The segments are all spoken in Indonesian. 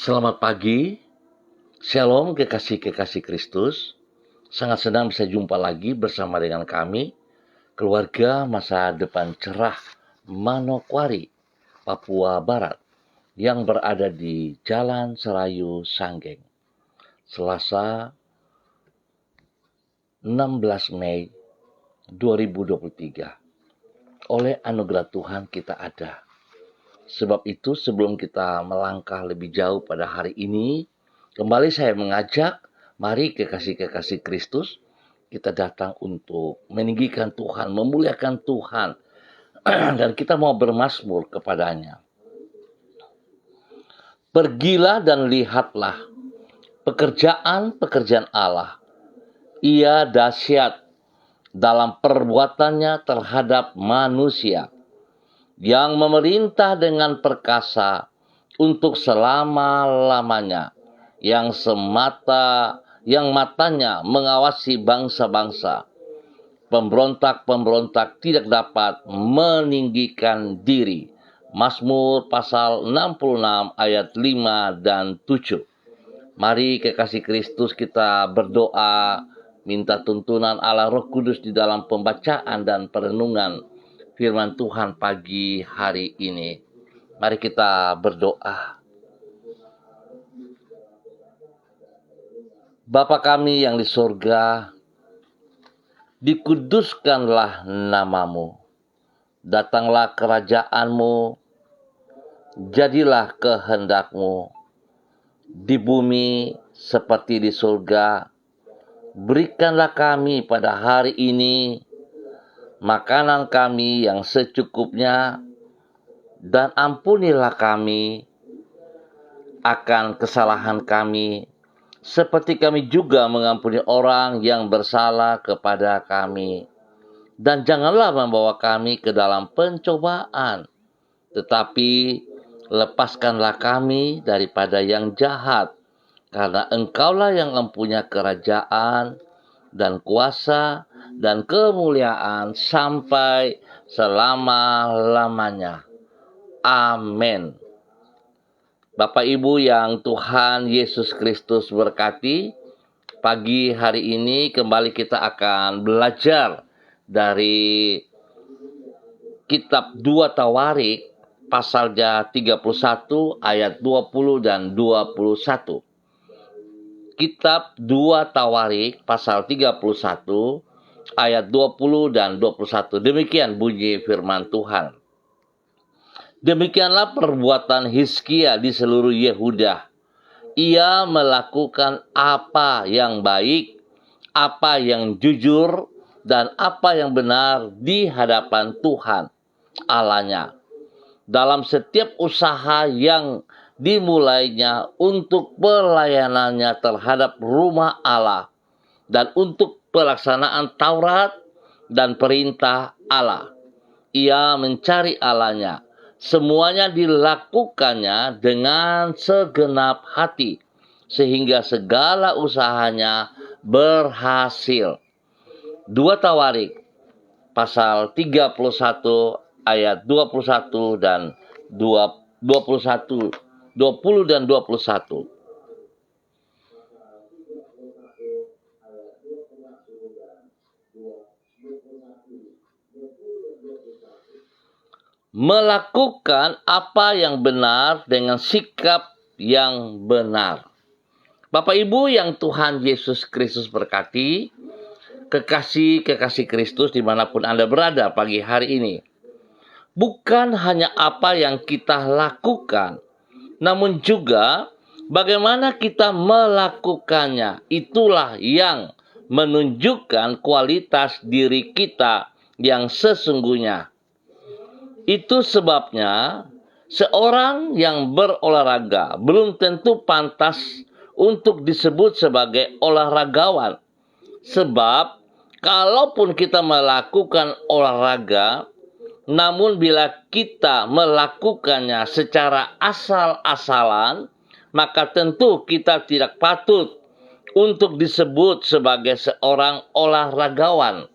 Selamat pagi, Shalom kekasih-kekasih Kristus. Sangat senang bisa jumpa lagi bersama dengan kami, keluarga masa depan cerah Manokwari, Papua Barat, yang berada di Jalan Serayu Sanggeng. Selasa 16 Mei 2023. Oleh anugerah Tuhan kita ada. Sebab itu sebelum kita melangkah lebih jauh pada hari ini, kembali saya mengajak, mari kekasih-kekasih Kristus, kita datang untuk meninggikan Tuhan, memuliakan Tuhan, dan kita mau bermazmur kepadanya. Pergilah dan lihatlah pekerjaan-pekerjaan Allah. Ia dahsyat dalam perbuatannya terhadap manusia, yang memerintah dengan perkasa untuk selama-lamanya, yang matanya mengawasi bangsa-bangsa. Pemberontak-pemberontak tidak dapat meninggikan diri. Mazmur pasal 66 ayat 5 dan 7. Mari kekasih Kristus kita berdoa, minta tuntunan Allah Roh Kudus di dalam pembacaan dan perenungan firman Tuhan pagi hari ini. Mari kita berdoa. Bapa kami yang di surga, dikuduskanlah namamu. Datanglah kerajaanmu, jadilah kehendakmu di bumi seperti di surga. Berikanlah kami pada hari ini makanan kami yang secukupnya, dan ampunilah kami akan kesalahan kami, seperti kami juga mengampuni orang yang bersalah kepada kami. Dan janganlah membawa kami ke dalam pencobaan, tetapi lepaskanlah kami daripada yang jahat, karena Engkaulah yang mempunyai kerajaan dan kuasa dan kemuliaan sampai selama-lamanya. Amin. Bapak Ibu yang Tuhan Yesus Kristus berkati, pagi hari ini kembali kita akan belajar dari kitab 2 Tawarik pasalnya 31 ayat 20 dan 21. Kitab 2 Tawarik pasal 31 ayat 20 dan 21. Demikian bunyi firman Tuhan. Demikianlah perbuatan Hizkia di seluruh Yehuda. Ia melakukan apa yang baik, apa yang jujur, dan apa yang benar di hadapan Tuhan Allahnya, dalam setiap usaha yang dimulainya untuk pelayanannya terhadap rumah Allah, dan untuk pelaksanaan Taurat dan perintah Allah. Ia mencari Allahnya. Semuanya dilakukannya dengan segenap hati, sehingga segala usahanya berhasil. 2 Tawarik pasal 31 ayat 21 dan 20 dan 21. Melakukan apa yang benar dengan sikap yang benar. Bapak Ibu yang Tuhan Yesus Kristus berkati, kekasih-kekasih Kristus dimanapun Anda berada pagi hari ini. Bukan hanya apa yang kita lakukan, namun juga bagaimana kita melakukannya. Itulah yang menunjukkan kualitas diri kita yang sesungguhnya. Itu sebabnya seorang yang berolahraga belum tentu pantas untuk disebut sebagai olahragawan. Sebab kalaupun kita melakukan olahraga, namun bila kita melakukannya secara asal-asalan, maka tentu kita tidak patut untuk disebut sebagai seorang olahragawan.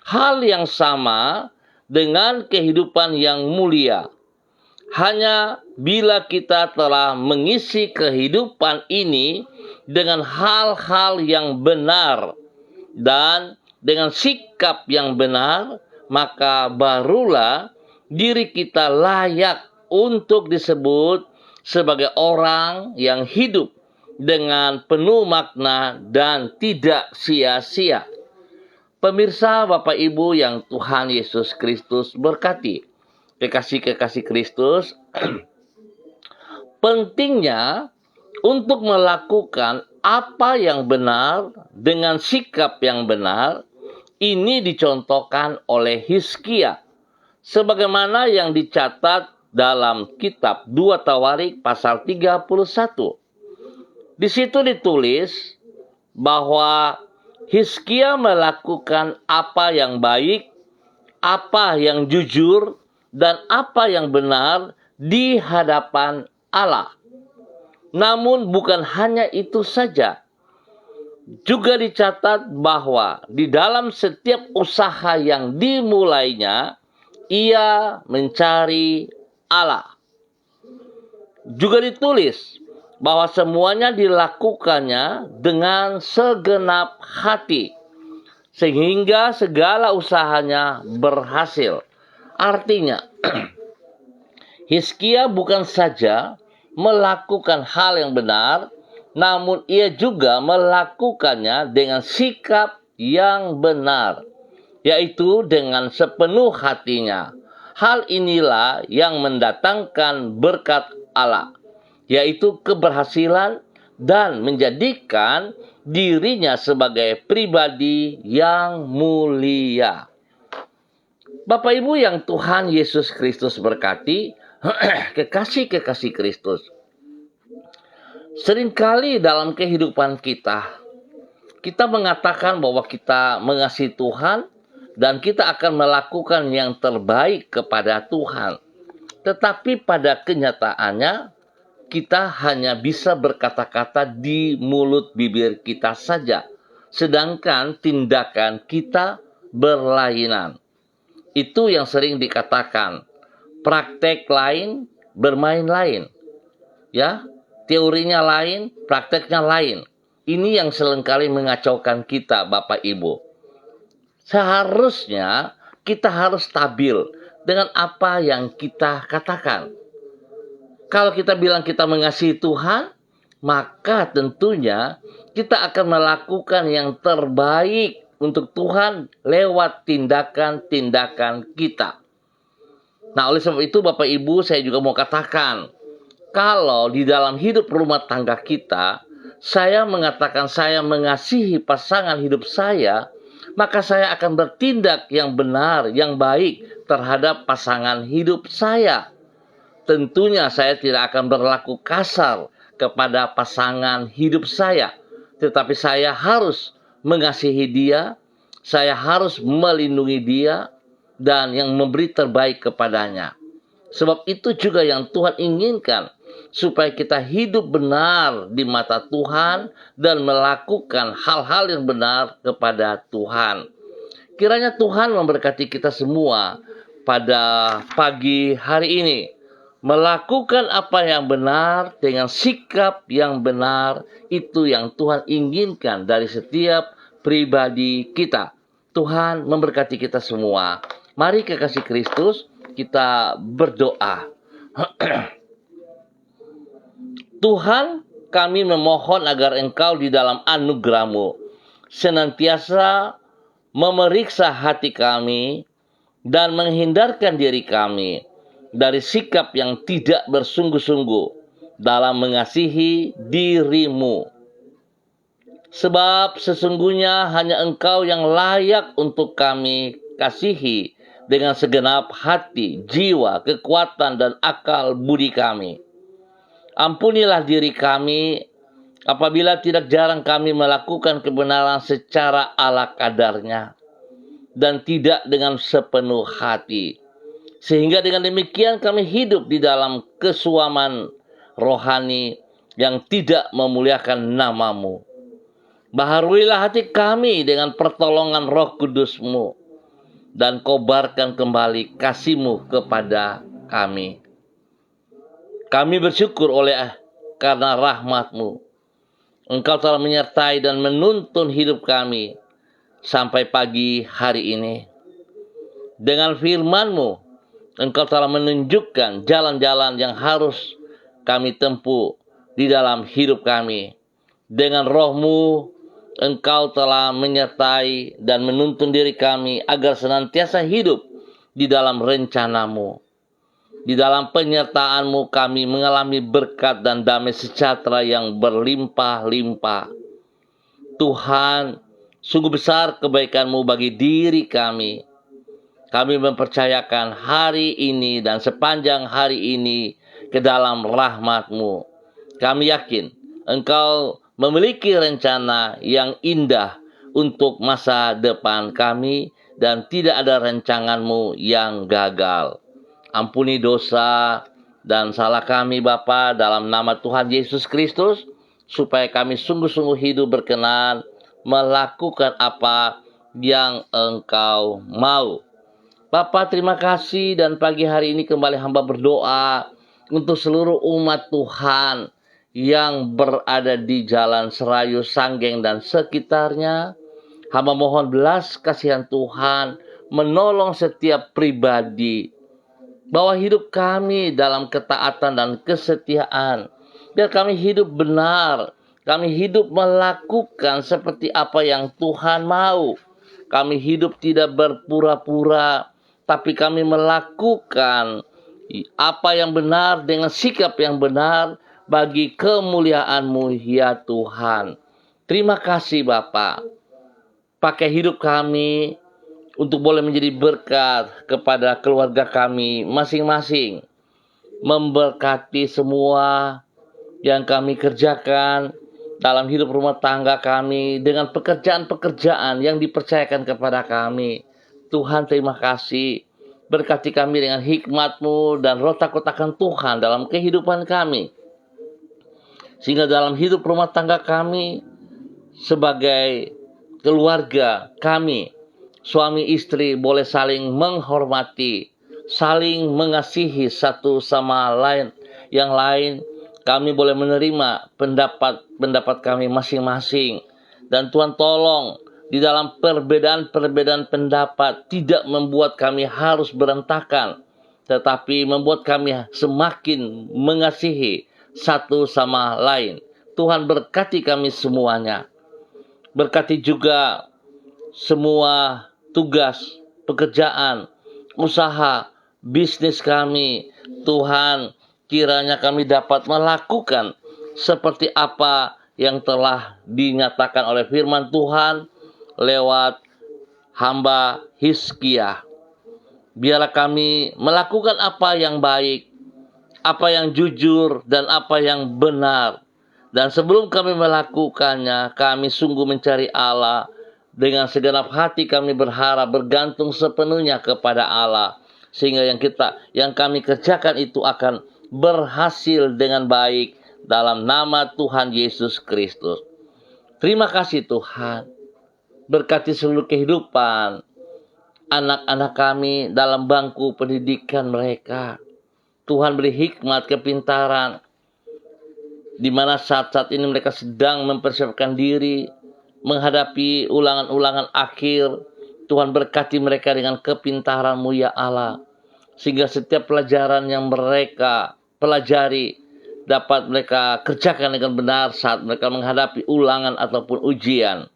Hal yang sama dengan kehidupan yang mulia. Hanya bila kita telah mengisi kehidupan ini dengan hal-hal yang benar dan dengan sikap yang benar, maka barulah diri kita layak untuk disebut sebagai orang yang hidup dengan penuh makna dan tidak sia-sia. Pemirsa, Bapak Ibu yang Tuhan Yesus Kristus berkati, kekasih-kekasih Kristus, pentingnya untuk melakukan apa yang benar dengan sikap yang benar, ini dicontohkan oleh Hizkia, sebagaimana yang dicatat dalam kitab 2 Tawarik pasal 31. Di situ ditulis bahwa Hizkia melakukan apa yang baik, apa yang jujur, dan apa yang benar di hadapan Allah. Namun bukan hanya itu saja. Juga dicatat bahwa di dalam setiap usaha yang dimulainya, ia mencari Allah. Juga ditulis bahwa semuanya dilakukannya dengan segenap hati, sehingga segala usahanya berhasil. Artinya, Hizkia bukan saja melakukan hal yang benar, namun ia juga melakukannya dengan sikap yang benar, yaitu dengan sepenuh hatinya. Hal inilah yang mendatangkan berkat Allah, yaitu keberhasilan dan menjadikan dirinya sebagai pribadi yang mulia. Bapak Ibu yang Tuhan Yesus Kristus berkati, kekasih-kekasih Kristus. Seringkali dalam kehidupan kita mengatakan bahwa kita mengasihi Tuhan dan kita akan melakukan yang terbaik kepada Tuhan. Tetapi pada kenyataannya, kita hanya bisa berkata-kata di mulut bibir kita saja, sedangkan tindakan kita berlainan. Itu yang sering dikatakan, praktek lain, bermain lain. Ya, teorinya lain, prakteknya lain. Ini yang seringkali mengacaukan kita, Bapak Ibu. Seharusnya kita harus stabil dengan apa yang kita katakan. Kalau kita bilang kita mengasihi Tuhan, maka tentunya kita akan melakukan yang terbaik untuk Tuhan lewat tindakan-tindakan kita. Nah, oleh sebab itu Bapak Ibu, saya juga mau katakan, kalau di dalam hidup rumah tangga kita, saya mengatakan saya mengasihi pasangan hidup saya, maka saya akan bertindak yang benar, yang baik terhadap pasangan hidup saya. Tentunya saya tidak akan berlaku kasar kepada pasangan hidup saya, tetapi saya harus mengasihi dia, saya harus melindungi dia, dan yang memberi terbaik kepadanya. Sebab itu juga yang Tuhan inginkan, supaya kita hidup benar di mata Tuhan dan melakukan hal-hal yang benar kepada Tuhan. Kiranya Tuhan memberkati kita semua pada pagi hari ini. Melakukan apa yang benar dengan sikap yang benar, itu yang Tuhan inginkan dari setiap pribadi kita. Tuhan memberkati kita semua. Mari kekasih Kristus, kita berdoa. Tuhan, kami memohon agar Engkau di dalam anugerah-Mu senantiasa memeriksa hati kami dan menghindarkan diri kami dari sikap yang tidak bersungguh-sungguh dalam mengasihi diri-Mu. Sebab sesungguhnya hanya Engkau yang layak untuk kami kasihi dengan segenap hati, jiwa, kekuatan, dan akal budi kami. Ampunilah diri kami apabila tidak jarang kami melakukan kebenaran secara ala kadarnya dan tidak dengan sepenuh hati. Sehingga dengan demikian kami hidup di dalam kesuaman rohani yang tidak memuliakan nama-Mu. Baharuilah hati kami dengan pertolongan Roh Kudus-Mu dan kobarkan kembali kasih-Mu kepada kami. Kami bersyukur karena rahmat-Mu. Engkau telah menyertai dan menuntun hidup kami sampai pagi hari ini. Dengan firman-Mu, Engkau telah menunjukkan jalan-jalan yang harus kami tempuh di dalam hidup kami. Dengan Roh-Mu, Engkau telah menyertai dan menuntun diri kami agar senantiasa hidup di dalam rencana-Mu. Di dalam penyertaan-Mu kami mengalami berkat dan damai sejahtera yang berlimpah-limpah. Tuhan, sungguh besar kebaikan-Mu bagi diri kami. Kami mempercayakan hari ini dan sepanjang hari ini ke dalam rahmat-Mu. Kami yakin Engkau memiliki rencana yang indah untuk masa depan kami dan tidak ada rancangan-Mu yang gagal. Ampuni dosa dan salah kami Bapa dalam nama Tuhan Yesus Kristus, supaya kami sungguh-sungguh hidup berkenan melakukan apa yang Engkau mau. Bapa, terima kasih, dan pagi hari ini kembali hamba berdoa untuk seluruh umat Tuhan yang berada di Jalan Serayu, Sanggeng, dan sekitarnya. Hamba mohon belas kasihan Tuhan menolong setiap pribadi, bawa hidup kami dalam ketaatan dan kesetiaan. Biar kami hidup benar. Kami hidup melakukan seperti apa yang Tuhan mau. Kami hidup tidak berpura-pura, tapi kami melakukan apa yang benar dengan sikap yang benar bagi kemuliaan-Mu ya Tuhan. Terima kasih Bapa. Pakai hidup kami untuk boleh menjadi berkat kepada keluarga kami masing-masing. Memberkati semua yang kami kerjakan dalam hidup rumah tangga kami dengan pekerjaan-pekerjaan yang dipercayakan kepada kami. Tuhan, terima kasih. Berkati kami dengan hikmat-Mu dan roh takut akan Tuhan dalam kehidupan kami. Sehingga dalam hidup rumah tangga kami sebagai keluarga kami, suami istri boleh saling menghormati, saling mengasihi satu sama lain. Yang lain, kami boleh menerima pendapat kami masing-masing. Dan Tuhan tolong, di dalam perbedaan-perbedaan pendapat tidak membuat kami harus berantakan, tetapi membuat kami semakin mengasihi satu sama lain. Tuhan berkati kami semuanya. Berkati juga semua tugas, pekerjaan, usaha, bisnis kami. Tuhan, kiranya kami dapat melakukan seperti apa yang telah dinyatakan oleh firman Tuhan lewat hamba Hizkia. Biarlah kami melakukan apa yang baik, apa yang jujur, dan apa yang benar. Dan sebelum kami melakukannya, kami sungguh mencari Allah. Dengan segenap hati kami berharap bergantung sepenuhnya kepada Allah, sehingga yang kami kerjakan itu akan berhasil dengan baik dalam nama Tuhan Yesus Kristus. Terima kasih Tuhan. Berkati seluruh kehidupan anak-anak kami dalam bangku pendidikan mereka. Tuhan beri hikmat, kepintaran, di mana saat-saat ini mereka sedang mempersiapkan diri menghadapi ulangan-ulangan akhir. Tuhan berkati mereka dengan kepintaran-Mu ya Allah, sehingga setiap pelajaran yang mereka pelajari dapat mereka kerjakan dengan benar saat mereka menghadapi ulangan ataupun ujian.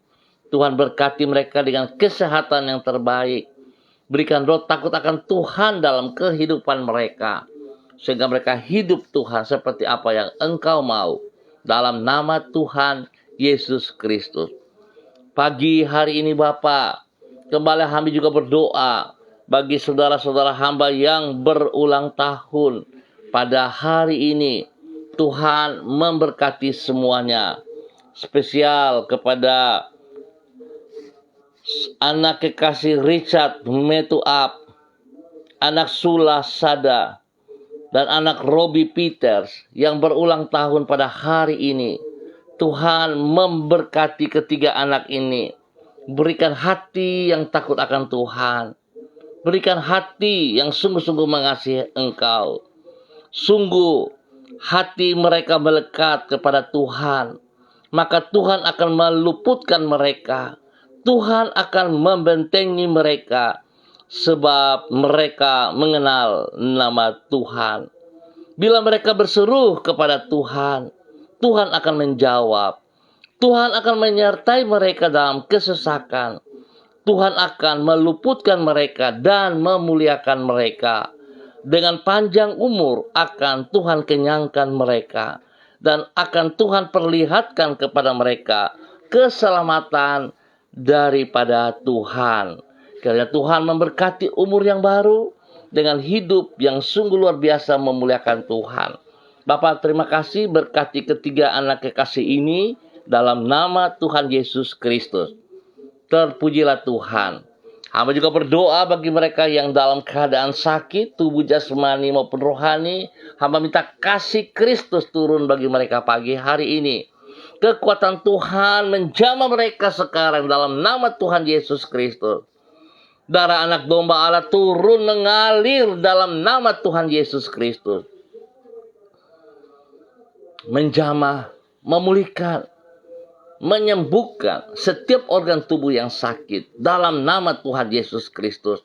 Tuhan berkati mereka dengan kesehatan yang terbaik. Berikan roh takut akan Tuhan dalam kehidupan mereka, sehingga mereka hidup Tuhan seperti apa yang Engkau mau. Dalam nama Tuhan Yesus Kristus. Pagi hari ini Bapa, kembali kami juga berdoa bagi saudara-saudara hamba yang berulang tahun pada hari ini. Tuhan memberkati semuanya. Spesial kepada anak kekasih Richard Metuap, anak Sula Sada, dan anak Robbie Peters yang berulang tahun pada hari ini. Tuhan memberkati ketiga anak ini. Berikan hati yang takut akan Tuhan. Berikan hati yang sungguh-sungguh mengasihi Engkau. Sungguh hati mereka melekat kepada Tuhan, maka Tuhan akan meluputkan mereka. Tuhan akan membentengi mereka, sebab mereka mengenal nama Tuhan. Bila mereka berseru kepada Tuhan, Tuhan akan menjawab. Tuhan akan menyertai mereka dalam kesesakan. Tuhan akan meluputkan mereka dan memuliakan mereka. Dengan panjang umur akan Tuhan kenyangkan mereka, dan akan Tuhan perlihatkan kepada mereka keselamatan daripada Tuhan. Karena Tuhan memberkati umur yang baru dengan hidup yang sungguh luar biasa memuliakan Tuhan. Bapak, terima kasih berkati ketiga anak kekasih ini dalam nama Tuhan Yesus Kristus. Terpujilah Tuhan. Hamba juga berdoa bagi mereka yang dalam keadaan sakit, tubuh jasmani maupun rohani. Hamba minta kasih Kristus turun bagi mereka pagi hari ini. Kekuatan Tuhan menjamah mereka sekarang dalam nama Tuhan Yesus Kristus. Darah anak domba Allah turun mengalir dalam nama Tuhan Yesus Kristus. Menjamah, memulihkan, menyembuhkan setiap organ tubuh yang sakit dalam nama Tuhan Yesus Kristus.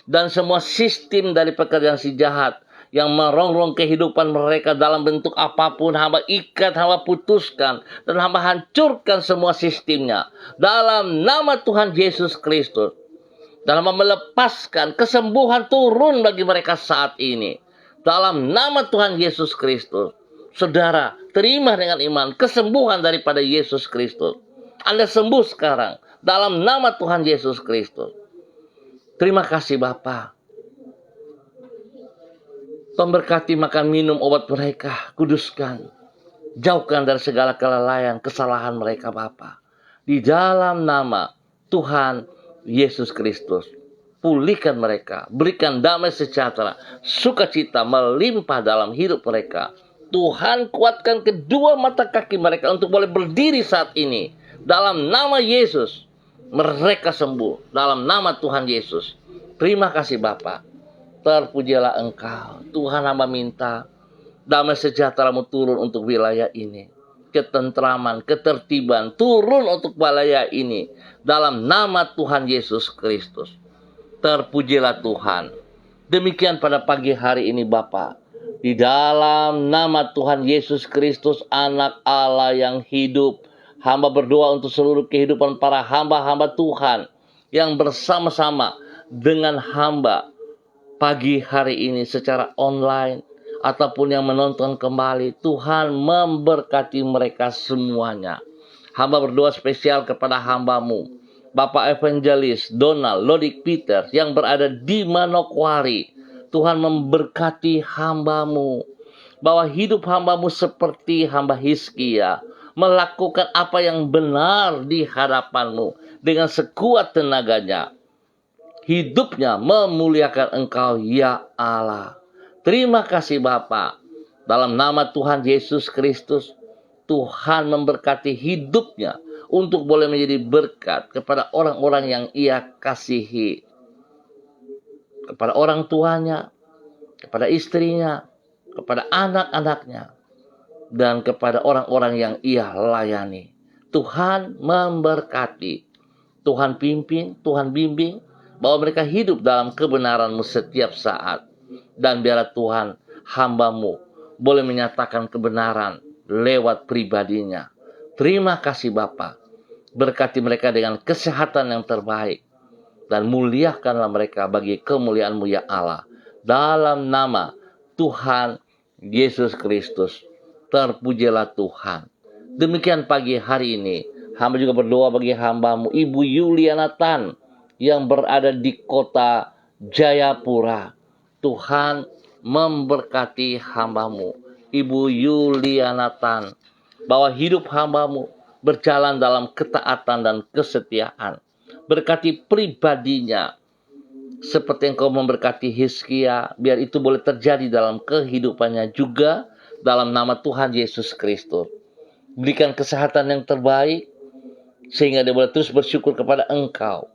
Dan semua sistem dari pekerjaan si jahat yang merongrong kehidupan mereka dalam bentuk apapun, hamba ikat, hamba putuskan, dan hamba hancurkan semua sistemnya dalam nama Tuhan Yesus Kristus. Dan hamba melepaskan kesembuhan turun bagi mereka saat ini dalam nama Tuhan Yesus Kristus. Saudara, terima dengan iman kesembuhan daripada Yesus Kristus. Anda sembuh sekarang dalam nama Tuhan Yesus Kristus. Terima kasih Bapa. Pemberkati makan minum obat mereka, kuduskan. Jauhkan dari segala kelalaian, kesalahan mereka Bapa. Di dalam nama Tuhan Yesus Kristus. Pulihkan mereka, berikan damai sejahtera, sukacita melimpah dalam hidup mereka. Tuhan kuatkan kedua mata kaki mereka untuk boleh berdiri saat ini. Dalam nama Yesus, mereka sembuh. Dalam nama Tuhan Yesus. Terima kasih Bapa. Terpujilah Engkau. Tuhan, hamba minta damai sejahtera-Mu turun untuk wilayah ini. Ketentraman, ketertiban turun untuk wilayah ini. Dalam nama Tuhan Yesus Kristus. Terpujilah Tuhan. Demikian pada pagi hari ini Bapa. Di dalam nama Tuhan Yesus Kristus, anak Allah yang hidup, hamba berdoa untuk seluruh kehidupan para hamba-hamba Tuhan yang bersama-sama dengan hamba pagi hari ini secara online ataupun yang menonton kembali. Tuhan memberkati mereka semuanya. Hamba berdoa spesial kepada hamba-Mu, Bapak Evangelis Donald Lodik Peter yang berada di Manokwari. Tuhan memberkati hamba-Mu, bahwa hidup hamba-Mu seperti hamba Hizkia, melakukan apa yang benar di hadapan-Mu dengan sekuat tenaganya. Hidupnya memuliakan Engkau ya Allah. Terima kasih Bapa. Dalam nama Tuhan Yesus Kristus, Tuhan memberkati hidupnya untuk boleh menjadi berkat kepada orang-orang yang Ia kasihi. Kepada orang tuanya, kepada istrinya, kepada anak-anaknya, dan kepada orang-orang yang Ia layani. Tuhan memberkati, Tuhan pimpin, Tuhan bimbing, bahwa mereka hidup dalam kebenaran-Mu setiap saat. Dan biarlah Tuhan, hamba-Mu boleh menyatakan kebenaran lewat pribadinya. Terima kasih Bapa. Berkati mereka dengan kesehatan yang terbaik. Dan muliakanlah mereka bagi kemuliaan-Mu ya Allah. Dalam nama Tuhan Yesus Kristus. Terpujilah Tuhan. Demikian pagi hari ini. Hamba juga berdoa bagi hamba-Mu Ibu Yuliana Tan yang berada di kota Jayapura. Tuhan memberkati hamba-Mu Ibu Yuliana Tan, bahwa hidup hamba-Mu berjalan dalam ketaatan dan kesetiaan. Berkati pribadinya seperti Engkau memberkati Hizkia, biar itu boleh terjadi dalam kehidupannya juga dalam nama Tuhan Yesus Kristus. Berikan kesehatan yang terbaik sehingga dia boleh terus bersyukur kepada Engkau,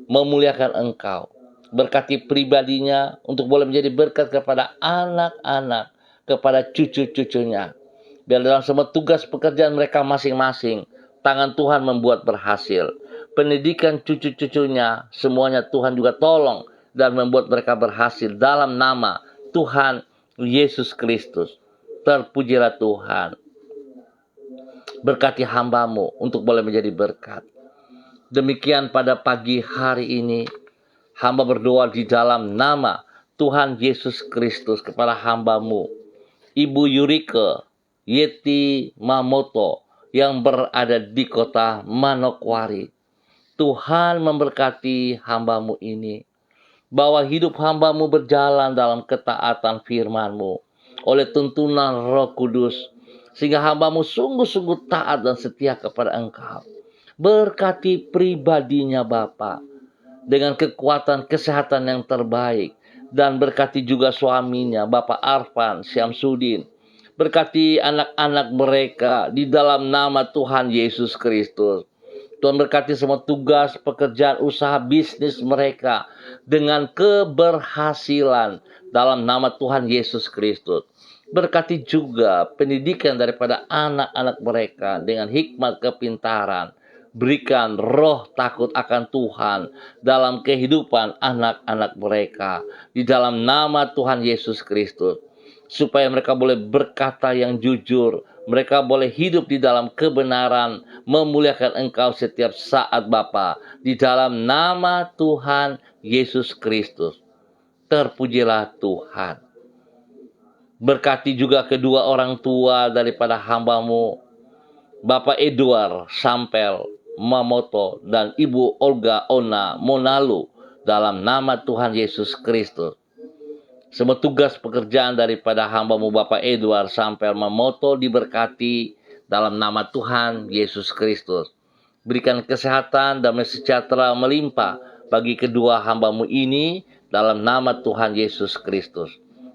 memuliakan Engkau. Berkati pribadinya untuk boleh menjadi berkat kepada anak-anak kepada cucu-cucunya. Biar dalam semua tugas pekerjaan mereka masing-masing, tangan Tuhan membuat berhasil. Pendidikan cucu-cucunya, semuanya Tuhan juga tolong dan membuat mereka berhasil dalam nama Tuhan Yesus Kristus. Terpujilah Tuhan. Berkati hamba-Mu untuk boleh menjadi berkat. Demikian pada pagi hari ini, hamba berdoa di dalam nama Tuhan Yesus Kristus kepada hamba-Mu, Ibu Yurike Yeti Mamoto yang berada di kota Manokwari. Tuhan memberkati hamba-Mu ini, bahwa hidup hamba-Mu berjalan dalam ketaatan firman-Mu oleh tuntunan Roh Kudus, sehingga hamba-Mu sungguh-sungguh taat dan setia kepada Engkau. Berkati pribadinya Bapa dengan kekuatan kesehatan yang terbaik, dan berkati juga suaminya Bapak Arfan Syamsuddin. Berkati anak-anak mereka di dalam nama Tuhan Yesus Kristus. Tuhan berkati semua tugas, pekerjaan, usaha, bisnis mereka dengan keberhasilan dalam nama Tuhan Yesus Kristus. Berkati juga pendidikan daripada anak-anak mereka dengan hikmat kepintaran. Berikan roh takut akan Tuhan dalam kehidupan anak-anak mereka di dalam nama Tuhan Yesus Kristus. Supaya mereka boleh berkata yang jujur, mereka boleh hidup di dalam kebenaran, memuliakan Engkau setiap saat Bapa, di dalam nama Tuhan Yesus Kristus. Terpujilah Tuhan. Berkati juga kedua orang tua daripada hamba-Mu, Bapak Edward Sampel Mamoto dan Ibu Olga Ona Monalu, dalam nama Tuhan Yesus Kristus. Semua tugas pekerjaan daripada hamba-Mu Bapak Edward Sampel Mamoto diberkati dalam nama Tuhan Yesus Kristus. Berikan kesehatan dan sejahtera melimpah bagi kedua hamba-Mu ini dalam nama Tuhan Yesus Kristus.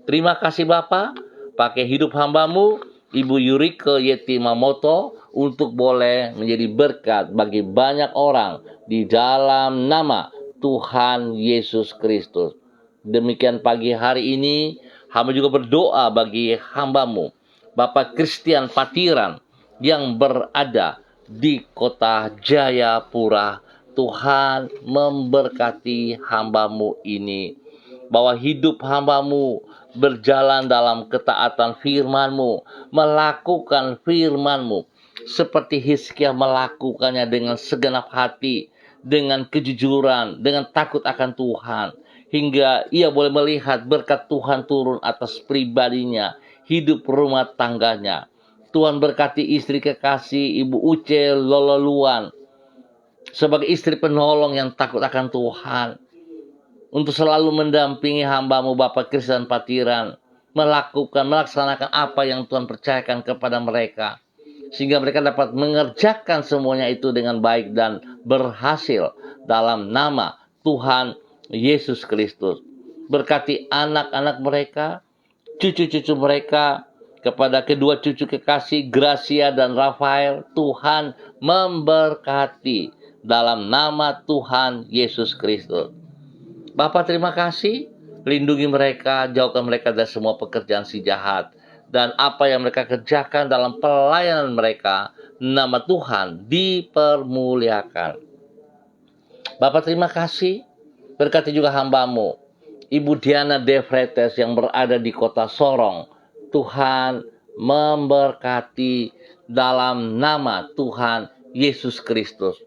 Terima kasih Bapa, pakai hidup hamba-Mu Ibu Yurike Yeti Mamoto untuk boleh menjadi berkat bagi banyak orang di dalam nama Tuhan Yesus Kristus. Demikian pagi hari ini, hamba juga berdoa bagi hamba-Mu, Bapak Christian Patiran, yang berada di kota Jayapura. Tuhan memberkati hamba-Mu ini, bahwa hidup hamba-Mu berjalan dalam ketaatan firman-Mu, melakukan firman-Mu, seperti Hizkia melakukannya dengan segenap hati, dengan kejujuran, dengan takut akan Tuhan, hingga ia boleh melihat berkat Tuhan turun atas pribadinya, hidup rumah tangganya. Tuhan berkati istri kekasih Ibu Uce Lololuan sebagai istri penolong yang takut akan Tuhan, untuk selalu mendampingi hamba-Mu Bapak Christian Patiran, melaksanakan apa yang Tuhan percayakan kepada mereka, sehingga mereka dapat mengerjakan semuanya itu dengan baik dan berhasil dalam nama Tuhan Yesus Kristus. Berkati anak-anak mereka, cucu-cucu mereka, kepada kedua cucu kekasih Gracia dan Rafael. Tuhan memberkati dalam nama Tuhan Yesus Kristus. Bapa, terima kasih. Lindungi mereka, jauhkan mereka dari semua pekerjaan si jahat, dan apa yang mereka kerjakan dalam pelayanan mereka, nama Tuhan dipermuliakan. Bapa, terima kasih. Berkati juga hamba-Mu Ibu Diana Devretes yang berada di kota Sorong. Tuhan memberkati dalam nama Tuhan Yesus Kristus,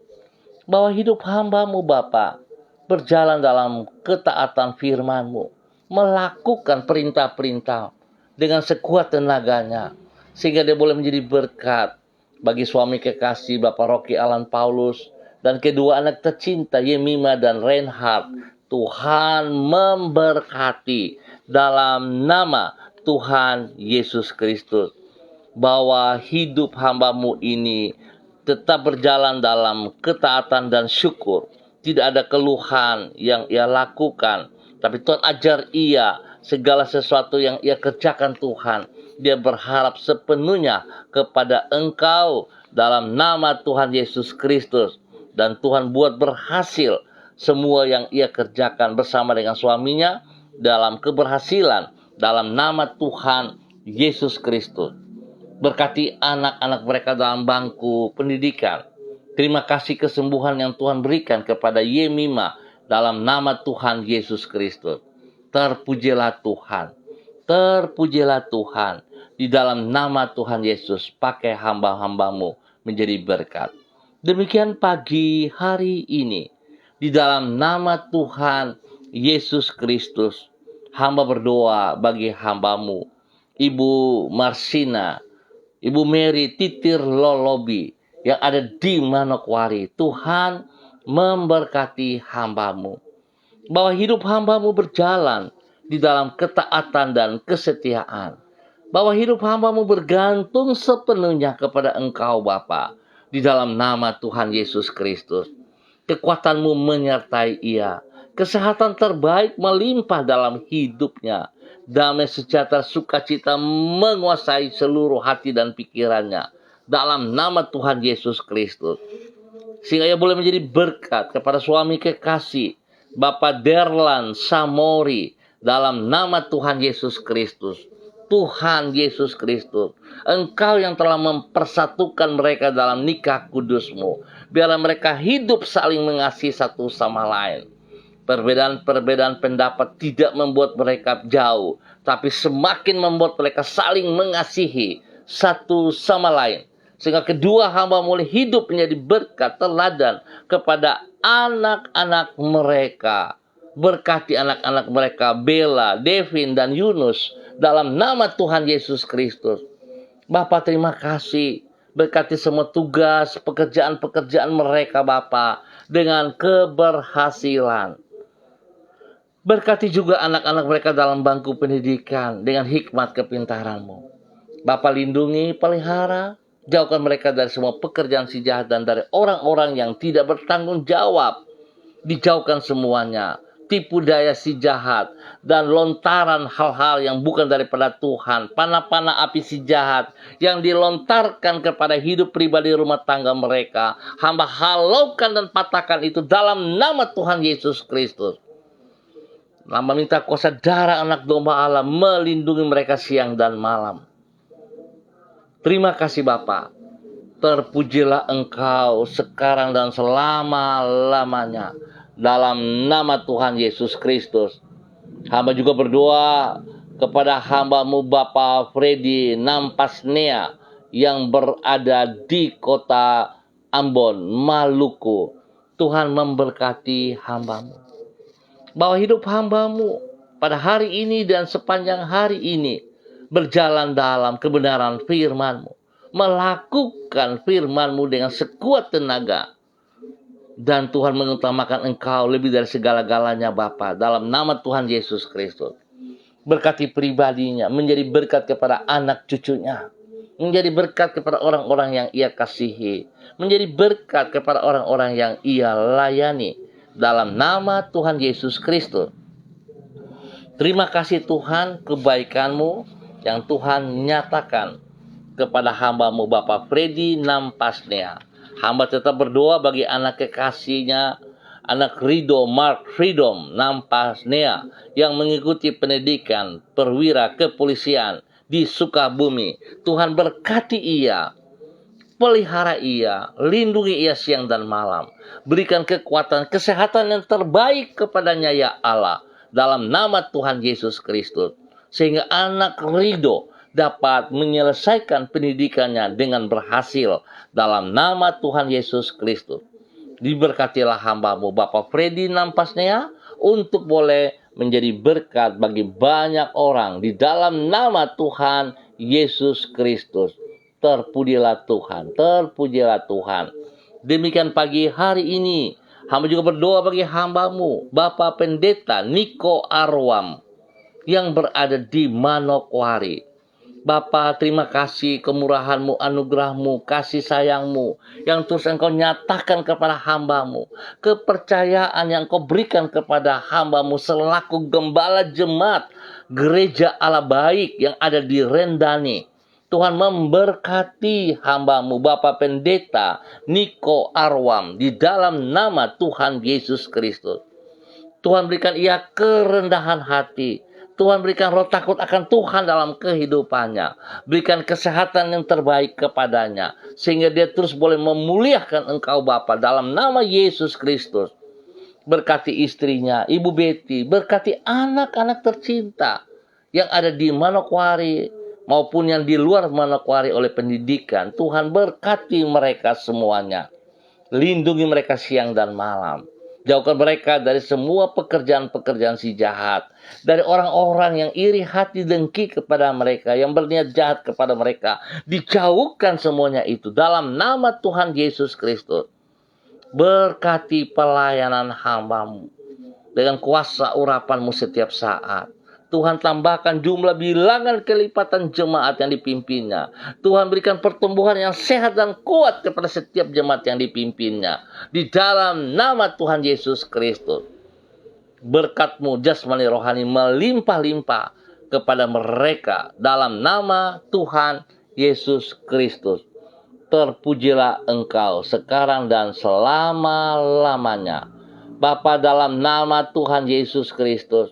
bahwa hidup hamba-Mu Bapa berjalan dalam ketaatan firman-Mu, melakukan perintah-perintah dengan sekuat tenaganya, sehingga dia boleh menjadi berkat bagi suami kekasih Bapak Rocky Alan Paulus dan kedua anak tercinta Yemima dan Reinhard. Tuhan memberkati dalam nama Tuhan Yesus Kristus, bahwa hidup hamba-Mu ini tetap berjalan dalam ketaatan dan syukur. Tidak ada keluhan yang ia lakukan, tapi Tuhan ajar ia segala sesuatu yang ia kerjakan Tuhan. Dia berharap sepenuhnya kepada Engkau dalam nama Tuhan Yesus Kristus. Dan Tuhan buat berhasil semua yang ia kerjakan bersama dengan suaminya dalam keberhasilan dalam nama Tuhan Yesus Kristus. Berkati anak-anak mereka dalam bangku pendidikan. Terima kasih kesembuhan yang Tuhan berikan kepada Yemima dalam nama Tuhan Yesus Kristus. Terpujilah Tuhan. Terpujilah Tuhan. Di dalam nama Tuhan Yesus, pakai hamba-hambamu menjadi berkat. Demikian pagi hari ini. Di dalam nama Tuhan Yesus Kristus, hamba berdoa bagi hambamu, Ibu Marsina, Ibu Mary Titir Lolobi yang ada di Manokwari. Tuhan memberkati hambamu. Bahwa hidup hambamu berjalan di dalam ketaatan dan kesetiaan. Bahwa hidup hambamu bergantung sepenuhnya kepada Engkau Bapa. Di dalam nama Tuhan Yesus Kristus. Kekuatanmu menyertai ia. Kesehatan terbaik melimpah dalam hidupnya. Damai sejahtera sukacita menguasai seluruh hati dan pikirannya. Dalam nama Tuhan Yesus Kristus. Sehingga ia boleh menjadi berkat kepada suami kekasih. Bapak Derlan Samori. Dalam nama Tuhan Yesus Kristus. Tuhan Yesus Kristus, Engkau yang telah mempersatukan mereka dalam nikah kudus-Mu. Biarlah mereka hidup saling mengasihi satu sama lain. Perbedaan-perbedaan pendapat tidak membuat mereka jauh, tapi semakin membuat mereka saling mengasihi satu sama lain. Sehingga kedua hamba mulai hidup menjadi berkat teladan kepada anak-anak mereka. Berkati anak-anak mereka, Bella, Devin, dan Yunus. Dalam nama Tuhan Yesus Kristus. Bapa terima kasih. Berkati semua tugas, pekerjaan-pekerjaan mereka Bapa. Dengan keberhasilan. Berkati juga anak-anak mereka dalam bangku pendidikan. Dengan hikmat kepintaran-Mu. Bapa lindungi, pelihara. Jauhkan mereka dari semua pekerjaan si jahat dan dari orang-orang yang tidak bertanggung jawab. Dijauhkan semuanya. Tipu daya si jahat dan lontaran hal-hal yang bukan daripada Tuhan, panah-panah api si jahat yang dilontarkan kepada hidup pribadi rumah tangga mereka, hamba halaukan dan patahkan itu dalam nama Tuhan Yesus Kristus. Hamba minta kuasa darah anak domba Allah melindungi mereka siang dan malam. Terima kasih Bapa. Terpujilah Engkau sekarang dan selama-lamanya. Dalam nama Tuhan Yesus Kristus. Hamba juga berdoa kepada hamba-Mu Bapak Freddy Nampasnea yang berada di kota Ambon, Maluku. Tuhan memberkati hamba-Mu. Bahwa hidup hamba-Mu pada hari ini dan sepanjang hari ini berjalan dalam kebenaran firman-Mu. Melakukan firman-Mu dengan sekuat tenaga. Dan Tuhan mengutamakan Engkau lebih dari segala-galanya Bapa. Dalam nama Tuhan Yesus Kristus. Berkati pribadinya. Menjadi berkat kepada anak cucunya. Menjadi berkat kepada orang-orang yang ia kasihi. Menjadi berkat kepada orang-orang yang ia layani. Dalam nama Tuhan Yesus Kristus. Terima kasih Tuhan kebaikan-Mu yang Tuhan nyatakan kepada hamba-Mu Bapak Freddy Nampasnea. Hamba tetap berdoa bagi anak kekasihnya, anak Rido Mark Freedom Nampasnea yang mengikuti pendidikan perwira kepolisian di Sukabumi. Tuhan berkati ia, pelihara ia, lindungi ia siang dan malam. Berikan kekuatan, kesehatan yang terbaik kepadanya ya Allah. Dalam nama Tuhan Yesus Kristus. Sehingga anak Rido dapat menyelesaikan pendidikannya dengan berhasil dalam nama Tuhan Yesus Kristus. Diberkatilah hamba-Mu Bapak Freddy Nampasnea untuk boleh menjadi berkat bagi banyak orang di dalam nama Tuhan Yesus Kristus. Terpujilah Tuhan, terpujilah Tuhan. Demikian pagi hari ini hamba juga berdoa bagi hamba-Mu Bapak Pendeta Niko Arwam yang berada di Manokwari. Bapa, terima kasih kemurahan-Mu, anugerah-Mu, kasih sayang-Mu yang terus Engkau nyatakan kepada hamba-Mu. Kepercayaan yang Engkau berikan kepada hamba-Mu selaku gembala jemaat gereja Allah baik yang ada di Rendani. Tuhan memberkati hamba-Mu Bapak Pendeta Niko Arwam di dalam nama Tuhan Yesus Kristus. Tuhan berikan ia kerendahan hati, Tuhan berikan roh takut akan Tuhan dalam kehidupannya. Berikan kesehatan yang terbaik kepadanya. Sehingga dia terus boleh memuliakan Engkau Bapa dalam nama Yesus Kristus. Berkati istrinya, Ibu Betty. Berkati anak-anak tercinta yang ada di Manokwari maupun yang di luar Manokwari oleh pendidikan. Tuhan berkati mereka semuanya. Lindungi mereka siang dan malam. Jauhkan mereka dari semua pekerjaan-pekerjaan si jahat. Dari orang-orang yang iri hati dengki kepada mereka. Yang berniat jahat kepada mereka. Dijauhkan semuanya itu dalam nama Tuhan Yesus Kristus. Berkati pelayanan hamba-Mu dengan kuasa urapan-Mu setiap saat. Tuhan tambahkan jumlah bilangan kelipatan jemaat yang dipimpinnya. Tuhan berikan pertumbuhan yang sehat dan kuat kepada setiap jemaat yang dipimpinnya. Di dalam nama Tuhan Yesus Kristus. Berkat-Mu jasmani rohani melimpah-limpah kepada mereka. Dalam nama Tuhan Yesus Kristus. Terpujilah Engkau sekarang dan selama-lamanya. Bapa, dalam nama Tuhan Yesus Kristus.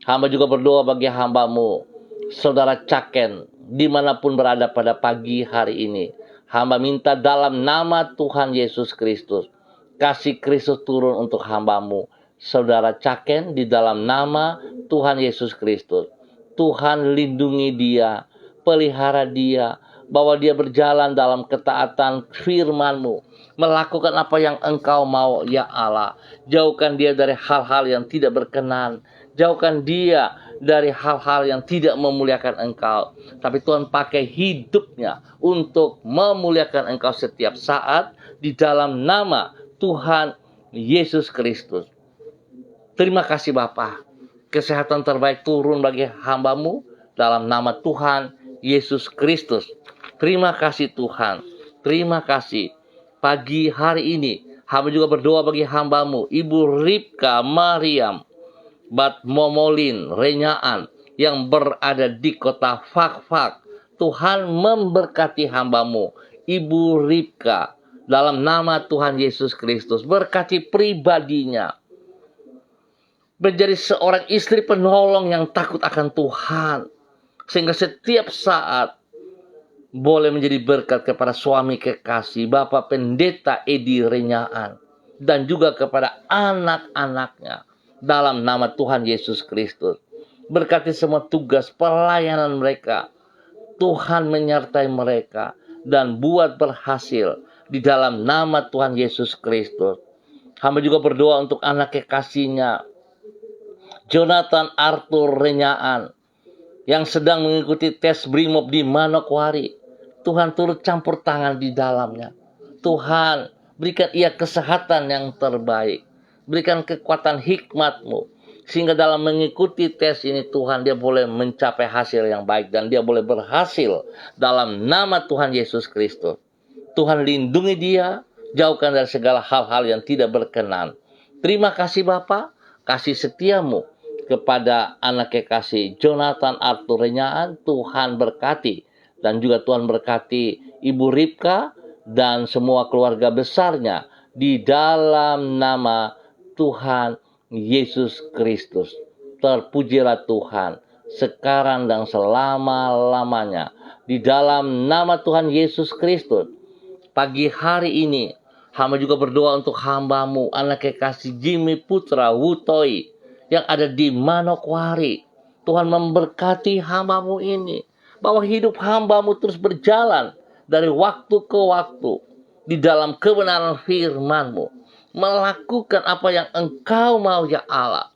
Hamba juga berdoa bagi hamba-Mu, Saudara Caken, dimanapun berada pada pagi hari ini. Hamba minta dalam nama Tuhan Yesus Kristus, kasih Kristus turun untuk hamba-Mu, Saudara Caken, di dalam nama Tuhan Yesus Kristus. Tuhan lindungi dia, pelihara dia, bahwa dia berjalan dalam ketaatan firman-Mu, melakukan apa yang Engkau mau, ya Allah. Jauhkan dia dari hal-hal yang tidak berkenan. Jauhkan dia dari hal-hal yang tidak memuliakan Engkau. Tapi Tuhan pakai hidupnya untuk memuliakan Engkau setiap saat di dalam nama Tuhan Yesus Kristus. Terima kasih Bapa. Kesehatan terbaik turun bagi hamba-Mu dalam nama Tuhan Yesus Kristus. Terima kasih Tuhan. Terima kasih. Pagi hari ini hamba juga berdoa bagi hamba-Mu, Ibu Ripka Mariam Bat Momolin Renyaan yang berada di kota Fakfak. Tuhan memberkati hamba-Mu, Ibu Ripka, dalam nama Tuhan Yesus Kristus. Berkati pribadinya. Menjadi seorang istri penolong yang takut akan Tuhan. Sehingga setiap saat boleh menjadi berkat kepada suami kekasih, Bapak Pendeta Edi Renyaan. Dan juga kepada anak-anaknya. Dalam nama Tuhan Yesus Kristus. Berkati semua tugas pelayanan mereka. Tuhan menyertai mereka. Dan buat berhasil. Di dalam nama Tuhan Yesus Kristus. Hamba juga berdoa untuk anak kekasihnya, Jonathan Arthur Renyaan, yang sedang mengikuti tes Brimob di Manokwari. Tuhan turut campur tangan di dalamnya. Tuhan berikan ia kesehatan yang terbaik. Berikan kekuatan hikmat-Mu. Sehingga dalam mengikuti tes ini Tuhan, dia boleh mencapai hasil yang baik. Dan dia boleh berhasil dalam nama Tuhan Yesus Kristus. Tuhan lindungi dia. Jauhkan dari segala hal-hal yang tidak berkenan. Terima kasih Bapa. Kasih setia-Mu kepada anak kekasih Jonathan Arthur Renyaan. Tuhan berkati. Dan juga Tuhan berkati Ibu Ripka dan semua keluarga besarnya. Di dalam nama Tuhan Yesus Kristus. Terpujilah Tuhan sekarang dan selama-lamanya. Di dalam nama Tuhan Yesus Kristus. Pagi hari ini hamba juga berdoa untuk hamba-Mu, anak kekasih Jimmy Putra Wutoi yang ada di Manokwari. Tuhan memberkati hamba-Mu ini. Bahwa hidup hamba-Mu terus berjalan dari waktu ke waktu. Di dalam kebenaran firman-Mu. Melakukan apa yang Engkau mau, ya Allah.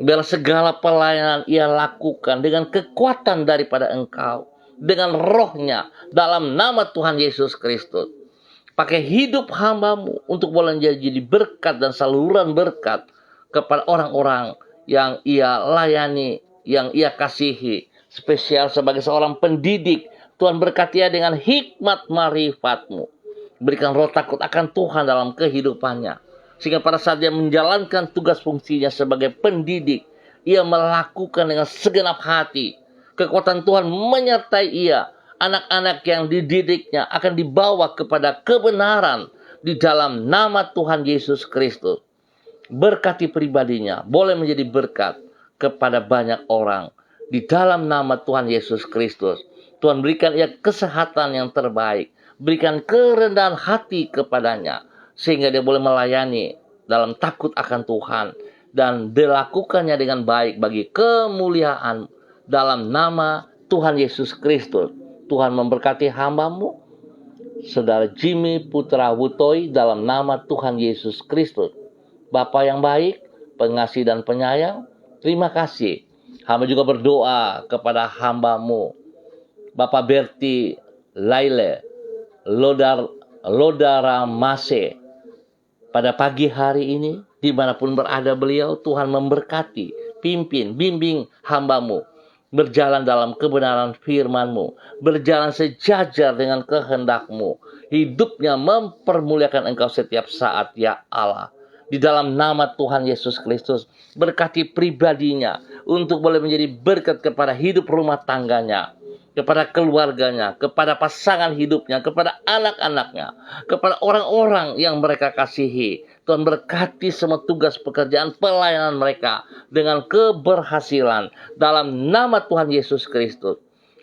Biar segala pelayanan ia lakukan dengan kekuatan daripada Engkau. Dengan rohnya dalam nama Tuhan Yesus Kristus. Pakai hidup hamba-Mu untuk boleh jadi berkat dan saluran berkat kepada orang-orang yang ia layani, yang ia kasihi. Spesial sebagai seorang pendidik. Tuhan berkati ia dengan hikmat marifat-Mu. Berikan roh takut akan Tuhan dalam kehidupannya. Sehingga pada saat dia menjalankan tugas fungsinya sebagai pendidik, ia melakukan dengan segenap hati. Kekuatan Tuhan menyertai ia. Anak-anak yang dididiknya akan dibawa kepada kebenaran di dalam nama Tuhan Yesus Kristus. Berkati pribadinya, boleh menjadi berkat kepada banyak orang. Di dalam nama Tuhan Yesus Kristus, Tuhan berikan ia kesehatan yang terbaik. Berikan kerendahan hati kepadanya, sehingga dia boleh melayani dalam takut akan Tuhan. Dan dilakukannya dengan baik bagi kemuliaan dalam nama Tuhan Yesus Kristus. Tuhan memberkati hamba-Mu, Saudara Jimmy Putra Wutoy, dalam nama Tuhan Yesus Kristus. Bapa yang baik, pengasih dan penyayang, terima kasih. Hamba juga berdoa kepada hamba-Mu, Bapak Berti Laile Lodara Mase. Pada pagi hari ini, dimanapun berada beliau, Tuhan memberkati, pimpin, bimbing hamba-Mu berjalan dalam kebenaran firman-Mu, berjalan sejajar dengan kehendak-Mu, hidupnya mempermuliakan Engkau setiap saat, ya Allah. Di dalam nama Tuhan Yesus Kristus, berkati pribadinya untuk boleh menjadi berkat kepada hidup rumah tangganya, kepada keluarganya, kepada pasangan hidupnya, kepada anak-anaknya, kepada orang-orang yang mereka kasihi. Tuhan berkati semua tugas pekerjaan pelayanan mereka dengan keberhasilan dalam nama Tuhan Yesus Kristus.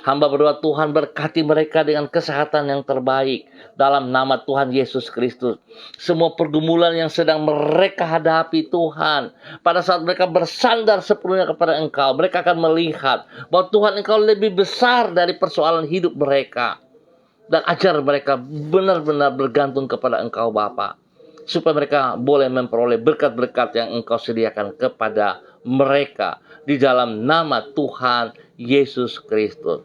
Hamba berdoa Tuhan berkati mereka dengan kesehatan yang terbaik dalam nama Tuhan Yesus Kristus. Semua pergumulan yang sedang mereka hadapi Tuhan, pada saat mereka bersandar sepenuhnya kepada Engkau, mereka akan melihat bahwa Tuhan Engkau lebih besar dari persoalan hidup mereka. Dan ajar mereka benar-benar bergantung kepada Engkau Bapa, supaya mereka boleh memperoleh berkat-berkat yang Engkau sediakan kepada mereka di dalam nama Tuhan Yesus Kristus.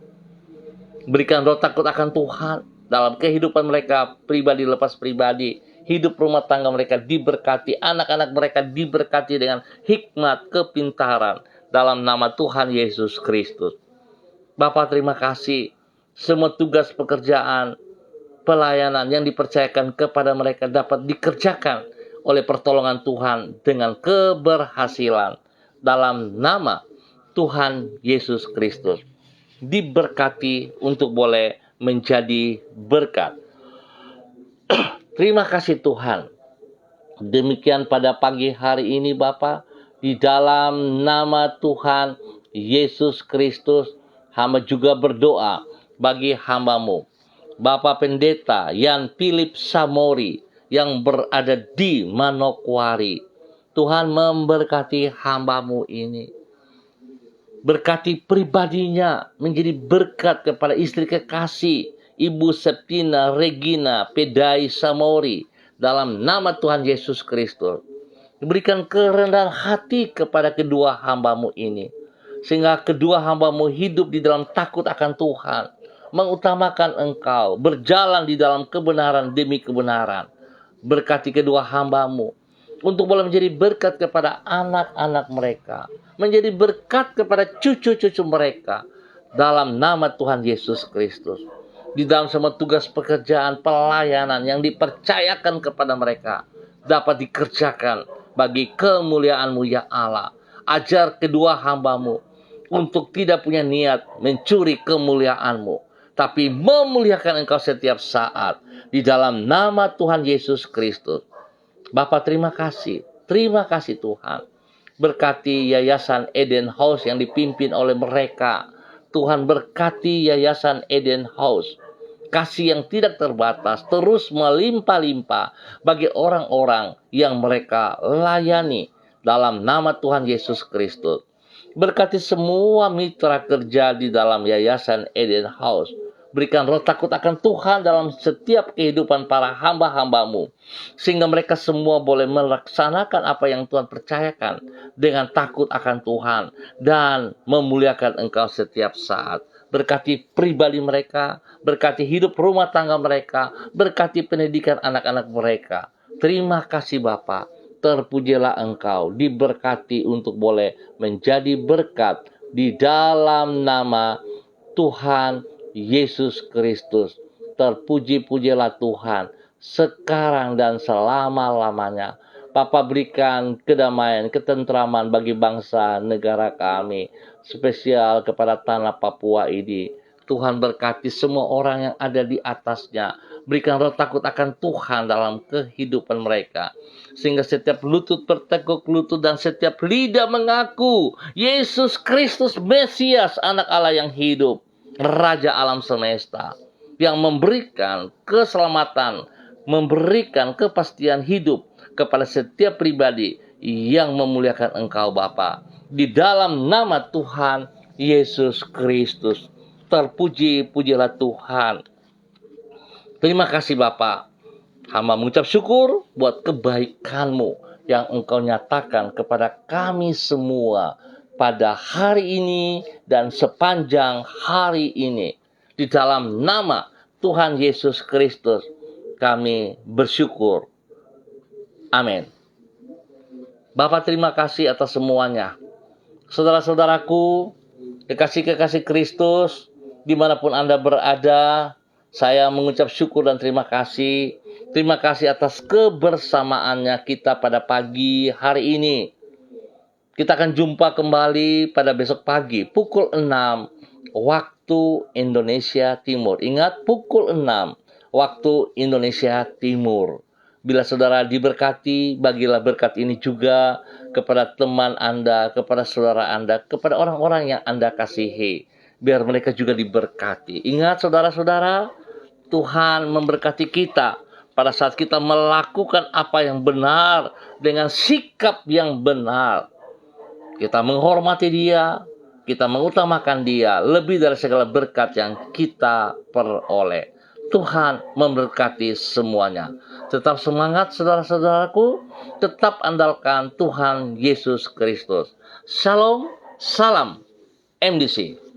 Berikan roh takut akan Tuhan dalam kehidupan mereka pribadi lepas pribadi. Hidup rumah tangga mereka diberkati, anak-anak mereka diberkati dengan hikmat kepintaran dalam nama Tuhan Yesus Kristus. Bapa terima kasih, semua tugas pekerjaan pelayanan yang dipercayakan kepada mereka dapat dikerjakan oleh pertolongan Tuhan dengan keberhasilan dalam nama Tuhan Yesus Kristus. Diberkati untuk boleh menjadi berkat. Terima kasih Tuhan. Demikian pada pagi hari ini Bapa, di dalam nama Tuhan Yesus Kristus, hamba juga berdoa bagi hamba-Mu, Bapak Pendeta Yan Philip Samori yang berada di Manokwari. Tuhan memberkati hamba-Mu ini. Berkati pribadinya menjadi berkat kepada istri kekasih Ibu Septina Regina Pedai Samori dalam nama Tuhan Yesus Kristus. Berikan kerendahan hati kepada kedua hamba-Mu ini, sehingga kedua hamba-Mu hidup di dalam takut akan Tuhan, mengutamakan Engkau, berjalan di dalam kebenaran demi kebenaran. Berkati kedua hamba-Mu untuk boleh menjadi berkat kepada anak-anak mereka, menjadi berkat kepada cucu-cucu mereka dalam nama Tuhan Yesus Kristus. Di dalam semua tugas pekerjaan pelayanan yang dipercayakan kepada mereka dapat dikerjakan bagi kemuliaan-Mu ya Allah. Ajar kedua hamba-Mu untuk tidak punya niat mencuri kemuliaan-Mu, tapi memuliakan Engkau setiap saat di dalam nama Tuhan Yesus Kristus. Bapa terima kasih Tuhan. Berkati Yayasan Eden House yang dipimpin oleh mereka. Tuhan berkati Yayasan Eden House. Kasih yang tidak terbatas terus melimpah-limpah bagi orang-orang yang mereka layani dalam nama Tuhan Yesus Kristus. Berkati semua mitra kerja di dalam Yayasan Eden House. Berikan roh takut akan Tuhan dalam setiap kehidupan para hamba-hamba-Mu, sehingga mereka semua boleh melaksanakan apa yang Tuhan percayakan dengan takut akan Tuhan dan memuliakan Engkau setiap saat. Berkati pribadi mereka, berkati hidup rumah tangga mereka, berkati pendidikan anak-anak mereka. Terima kasih Bapa, terpujilah Engkau, diberkati untuk boleh menjadi berkat di dalam nama Tuhan Yesus Kristus. Terpuji-pujilah Tuhan sekarang dan selama-lamanya. Bapa berikan kedamaian, ketentraman bagi bangsa negara kami, spesial kepada tanah Papua ini. Tuhan berkati semua orang yang ada di atasnya. Berikan roh takut akan Tuhan dalam kehidupan mereka. Sehingga setiap lutut bertekuk lutut dan setiap lidah mengaku Yesus Kristus Mesias, anak Allah yang hidup, Raja alam semesta, yang memberikan keselamatan, memberikan kepastian hidup kepada setiap pribadi yang memuliakan Engkau Bapa. Di dalam nama Tuhan Yesus Kristus. Terpuji-pujilah Tuhan. Terima kasih Bapa. Hamba mengucap syukur buat kebaikan-Mu yang Engkau nyatakan kepada kami semua pada hari ini dan sepanjang hari ini. Di dalam nama Tuhan Yesus Kristus kami bersyukur. Amin. Bapak terima kasih atas semuanya. Saudara-saudaraku, kekasih-kekasih Kristus, dimanapun Anda berada, saya mengucap syukur dan terima kasih. Terima kasih atas kebersamaannya kita pada pagi hari ini. Kita akan jumpa kembali pada besok pagi, pukul 6, waktu Indonesia Timur. Ingat, pukul 6, waktu Indonesia Timur. Bila saudara diberkati, bagilah berkat ini juga kepada teman Anda, kepada saudara Anda, kepada orang-orang yang Anda kasihi. Biar mereka juga diberkati. Ingat saudara-saudara, Tuhan memberkati kita pada saat kita melakukan apa yang benar dengan sikap yang benar. Kita menghormati Dia, kita mengutamakan Dia lebih dari segala berkat yang kita peroleh. Tuhan memberkati semuanya. Tetap semangat saudara-saudaraku, tetap andalkan Tuhan Yesus Kristus. Shalom, salam MDC.